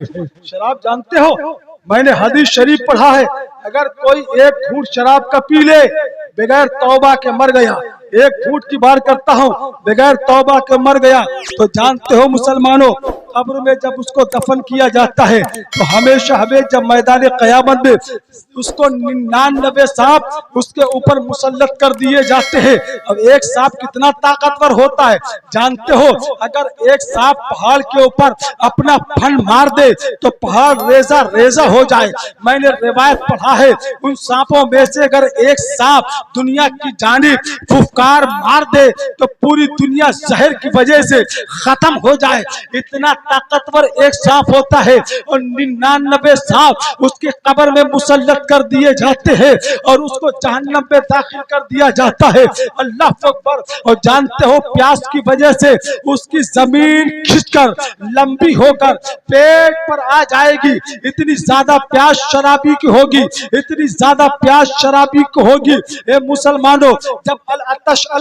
शराब जानते हो, मैंने हदीस शरीफ पढ़ा है, अगर कोई एक घूंट शराब का पी ले बगैर तौबा के मर गया, एक घूंट की बात करता हूँ, बगैर तौबा के मर गया, तो जानते हो मुसलमानों, कब्र में जब उसको दफन किया जाता है तो हमेशा हमें जब मैदान क़यामत में उसको 99 सांप उसके ऊपर मुसल्लत कर दिए जाते हैं। अब एक सांप कितना ताकतवर होता है जानते हो, अगर एक सांप पहाड़ के ऊपर अपना फन मार दे तो पहाड़ रेजा रेजा हो जाए। मैंने रिवायत पढ़ा है, उन सांपों में से अगर एक सांप दुनिया की जानिब फुफकार मार दे तो पूरी दुनिया जहर की वजह से खत्म हो जाए। इतना ताकतवर एक सांप होता है और 99 सांप उसके कब्र में मुसल्लत कर दिए जाते हैं और उसको जहन्नम में दाखिल कर दिया जाता है। अल्लाह अकबर। और जानते हो प्यास की वजह से उसकी जमीन खिंचकर लंबी होकर पेट पर आ जाएगी। इतनी ज्यादा प्यास शराबी की होगी, इतनी ज्यादा प्यास शराबी की होगी। ए मुसलमानों, जब अल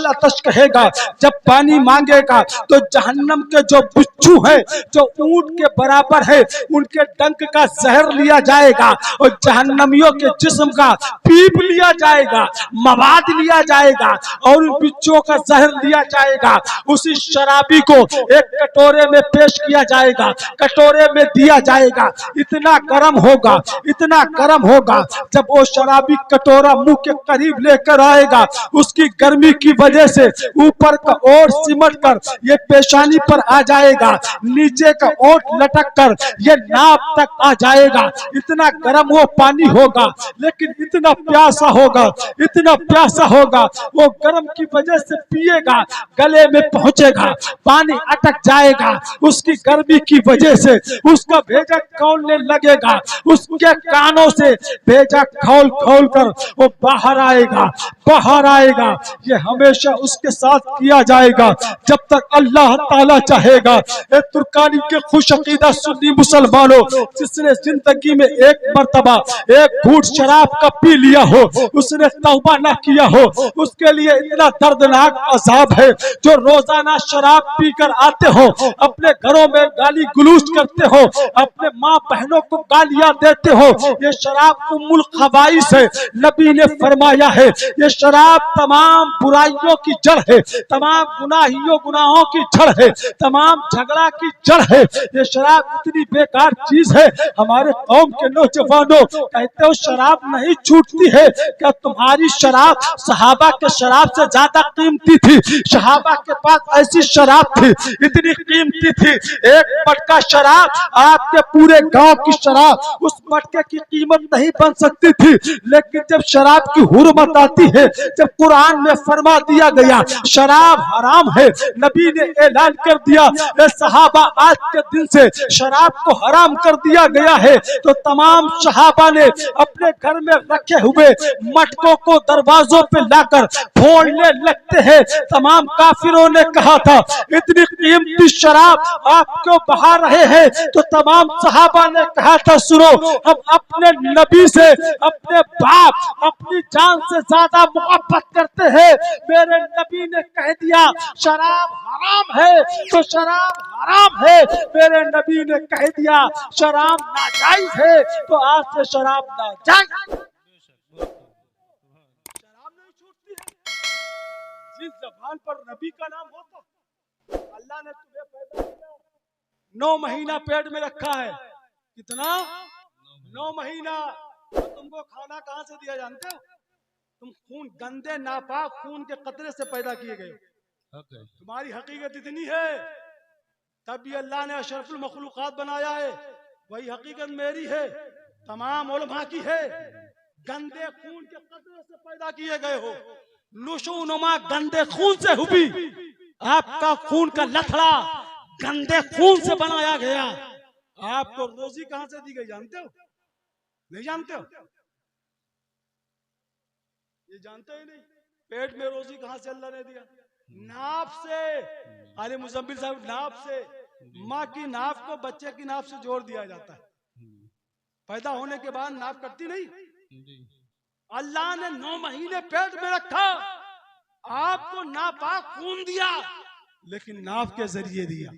अतश कहेगा, जब पानी मांगेगा तो जहन्नम के जो बिच्छू है जो ऊंट के बराबर है उनके डंक का जहर लिया जाएगा और जहन्नमियों के जिस्म का पीप लिया जाएगा, मवाद लिया जाएगा और उन बिच्छुओं का जहर लिया जाएगा। उसी शराबी को एक कटोरे में पेश किया जाएगा, कटोरे में दिया जाएगा। इतना गर्म होगा, इतना गर्म होगा, जब वो शराबी कटोरा मुंह के करीब लेकर आएगा उसकी गर्मी की वजह से ऊपर का ओट सिमट कर ये पेशानी पर आ जाएगा, नीचे का ओट लटक कर ये नाप तक आ जाएगा। इतना गर्म वो पानी होगा, लेकिन इतना प्यासा होगा, इतना प्यासा होगा, वो गर्म की वजह से पिएगा, गले में पहुंचेगा, पानी अटक जाएगा। उसकी गर्मी की वजह से उसका भेजा खौलने लगेगा, उसके कानों से भेजा खौल खौल कर वो बाहर आएगा, बाहर आएगा। ये हमेशा उसके साथ किया जाएगा जब तक अल्लाह ताला चाहेगा। तुर्कानी के खुश अकीदा सुन्नी मुसलमानों, जिसने जिंदगी में एक मर्तबा एक घूंट शराब का पी लिया हो, उसने तौबा ना किया हो, उसके लिए इतना दर्दनाक अजाब है। जो रोजाना शराब पीकर आते हो, अपने घरों में गाली गुलूज करते हो, अपने माँ बहनों को गालियां देते हो, ये शराब उम्मुल खबाइस है। नबी ने फरमाया है ये शराब तमाम बुराइयों की जड़ है, तमाम गुनाहों की जड़ है, तमाम झगड़ा की जड़ है। ये शराब इतनी बेकार चीज है। हमारे कौम के नौजवानों कहते हो शराब नहीं छूटती है, क्या तुम्हारी शराब सहाबा के शराब से ज्यादा कीमती थी? सहाबा के पास ऐसी शराब थी, इतनी कीमती थी, एक मटका शराब आपके पूरे गांव की शराब उस मटके की कीमत नहीं बन सकती थी। लेकिन जब शराब की हुर्मत आती है, जब कुरान में फरमा दिया गया शराब हराम है, नबी ने ऐलान कर दिया सहाबा आज के दिन से शराब को हराम कर दिया गया है, तो तमाम सहाबा ने अपने घर में रखे हुए मटकों को दरवाजों पे लाकर फोड़ने लगते हैं। तमाम काफिरों ने कहा था इतनी कीमती शराब आप क्यों बहा रहे हैं? तो तमाम सहाबा ने कहा था सुनो, हम अपने नबी से अपने बाप अपनी जान से ज्यादा मोहब्बत करते हैं। मेरे नबी ने कह दिया शराब हराम है तो शराब हराम है, मेरे नबी ने कह दिया शराब नाजायज है तो आज से शराब नाजायज। शराब नहीं छूटती है। जिस ज़बान पर नबी का नाम होता, अल्लाह ने तुम्हें पैदा किया, 9 महीना पेट में रखा है। कितना? 9 महीना। तो तुमको खाना कहाँ से दिया जानते हो? तुम खून, गंदे नापाक खून के कतरे से पैदा किए गए। तुम्हारी हकीकत इतनी है, तब भी अल्लाह ने अशरफुल मखलूकात बनाया है। वही हकीकत मेरी है, तमाम उलमा की है। गंदे खून के कतरे से पैदा किए गए हो, नुशोनुमा गंदे खून से हुई। आपका खून का लथड़ा गंदे खून से बनाया गया। आपको रोजी कहां से दी गई जानते हो? नहीं जानते हो? ये जानते ही नहीं। पेट में रोजी कहां से अल्लाह ने दिया? नाप से। आले मुजम्मिल साहब, नाप से। माँ की नाप को बच्चे की नाप से जोड़ दिया जाता है। पैदा होने के बाद नाप कटती नहीं। अल्लाह ने 9 महीने पेट में रखा, आपको नापाक खून दिया, लेकिन नाप के जरिए दिया।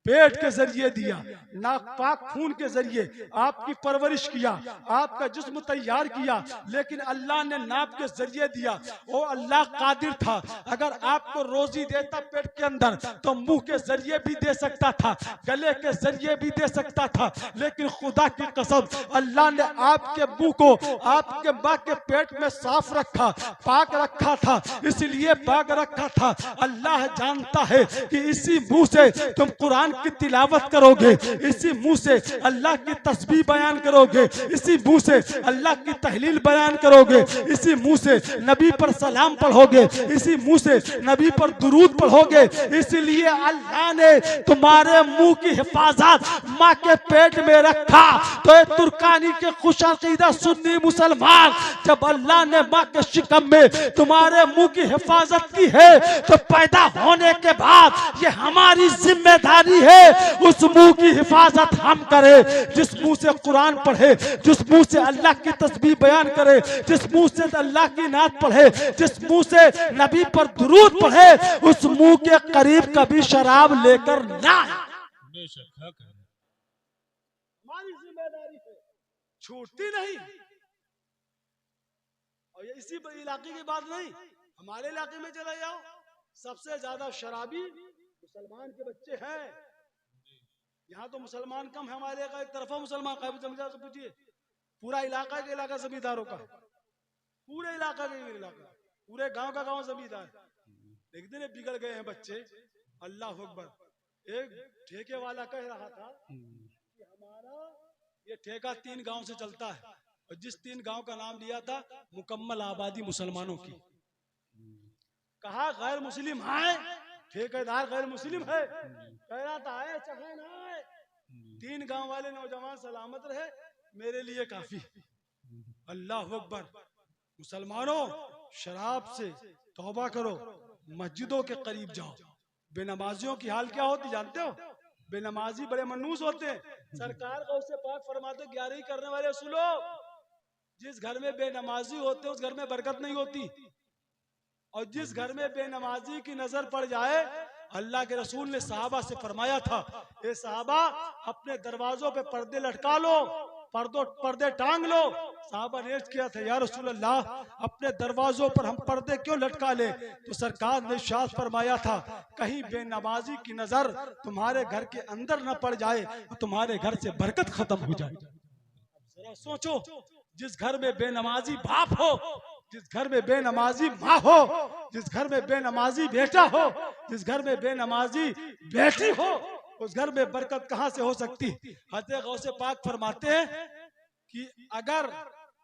पेट के जरिए दिया, नापाक खून के जरिए आपकी परवरिश किया, आपका जिस्म तैयार किया, लेकिन अल्लाह ने नाप के जरिए दिया। वो अल्लाह कादिर था, अगर आपको रोजी देता पेट के अंदर तो मुंह के जरिए भी दे सकता था, गले के जरिए भी दे सकता था, लेकिन खुदा की कसम अल्लाह ने आपके मुंह को आपके माँ के पेट में साफ रखा, पाक रखा था, इसलिए पाक रखा था। अल्लाह जानता है कि इसी मुंह से तुम कुरान की तिलावत करोगे, इसी मुंह से अल्लाह की तस्बीह बयान करोगे, इसी मुंह से अल्लाह की तहलील बयान करोगे, इसी मुंह से नबी पर सलाम पढ़ोगे, इसी मुंह से नबी पर दुरूद पढ़ोगे। इसलिए अल्लाह ने तुम्हारे मुंह की हिफाजत माँ के पेट में रखा। तो ये तुर्कानी के खुशअकीदा सुन्नी मुसलमान, जब अल्लाह ने माँ के शिकम में तुम्हारे मुंह की हिफाजत की है तो पैदा होने के बाद ये हमारी जिम्मेदारी है उस मुंह की हिफाजत हम करें, जिस मुंह से कुरान पढ़े, जिस मुंह से अल्लाह की तस्बीह बयान करे, जिस मुंह से अल्लाह की नात पढ़े, जिस मुंह से नबी पर दुरूद पढ़े, उस मुंह के करीब कभी शराब लेकर ना। हमारी जिम्मेदारी है, छूटती नहीं। और ये इसी इलाके की बात नहीं, हमारे इलाके में चले जाओ, सबसे ज्यादा शराबी मुसलमान के बच्चे हैं। यहाँ तो मुसलमान कम है, हमारे का एक तरफा मुसलमान जमींदार से पूछिए, पूरा इलाका के इलाका जमींदारों का, पूरे इलाका के इलाका, पूरे गांव का गांव जमींदार। एक दिन बिगड़ गए हैं बच्चे, अल्लाह अकबर। एक ठेके वाला कह रहा था कि हमारा ये ठेका 3 गांव से चलता है, और जिस 3 गांव का नाम लिया था मुकम्मल आबादी मुसलमानों की। कहा गैर मुस्लिम है, ठेकेदार गैर मुस्लिम है, कह रहा था आए चाहे ना आए, 3 गांव वाले नौजवान सलामत रहे, मेरे लिए काफी। अल्लाह अकबर। मुसलमानों, शराब से तौबा करो, मस्जिदों के करीब जाओ। बेनमाजियों की हाल क्या होती जानते हो? बेनमाजी बड़े मनूस होते हैं। सरकार को उससे पाक फरमाते 11वीं करने वाले सुनो, जिस घर में बेनमाजी होते उस घर में बरकत नहीं होती, और जिस घर में बेनमाजी की नजर पड़ जाए, अल्लाह के रसूल ने सहाबा से फरमाया था, ए सहाबा अपने दरवाजों पे पर्दे लटका लो, पर्दे टांग लो। सहाबा ने अर्ज किया था, या रसूल अल्लाह अपने दरवाजों पर हम पर्दे क्यों लटका ले? तो सरकार ने इरशाद फरमाया था, कहीं बेनमाजी की नजर तुम्हारे घर के अंदर न पड़ जाए और तुम्हारे घर से बरकत खत्म हो जाए। जरा सोचो, जिस घर में बेनमाजी बाप हो, जिस घर में बेनमाजी माँ हो, जिस घर में बेनमाजी बेटा हो, जिस घर में बेनमाजी बेटी हो, उस घर में बरकत कहां से हो सकती? हज़रत गौसे पाक फरमाते हैं कि अगर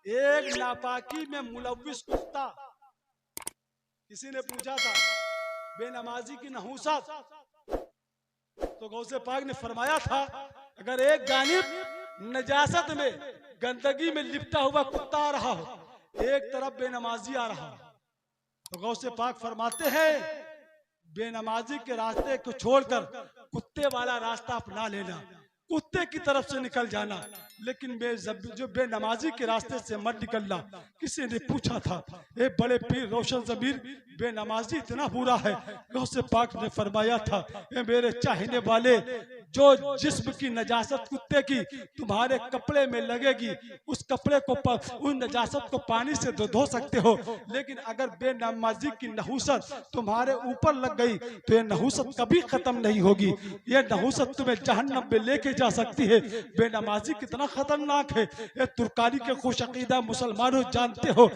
एक नापाकी में मुलव्विस कुत्ता, किसी ने पूछा था बेनमाजी की नहूसत, तो गौसे पाक ने फरमाया था, अगर एक गानिब नजासत में, गंदगी में लिपटा हुआ कुत्ता आ रहा हो, एक तरफ बेनमाजी आ रहा, तो गौसे पाक फरमाते हैं बेनमाजी के रास्ते को छोड़कर कुत्ते वाला रास्ता अपना लेना, कुत्ते की तरफ से निकल जाना, लेकिन जो बेनमाजी के रास्ते से मत निकलना। किसी ने पूछा था, ए बड़े पीर रोशन ज़मीर, बेनमाजी इतना बुरा है? गौसे पाक ने फरमाया था, ए मेरे चाहने वाले, जो जिस्म की नजासत कुत्ते की तुम्हारे कपड़े में लगेगी, उस कपड़े को उस नजासत को पानी से धो सकते हो, लेकिन अगर बेनमाजी की नहूसत तुम्हारे ऊपर लग गई तो ये नहूसत कभी खत्म नहीं होगी। ये नहूसत तुम्हें जहन्नम में लेके जा सकती है। बेनमाजी कितना खतरनाक है, ये तुर्कानी के खुश अकीदा मुसलमानों जानते हो।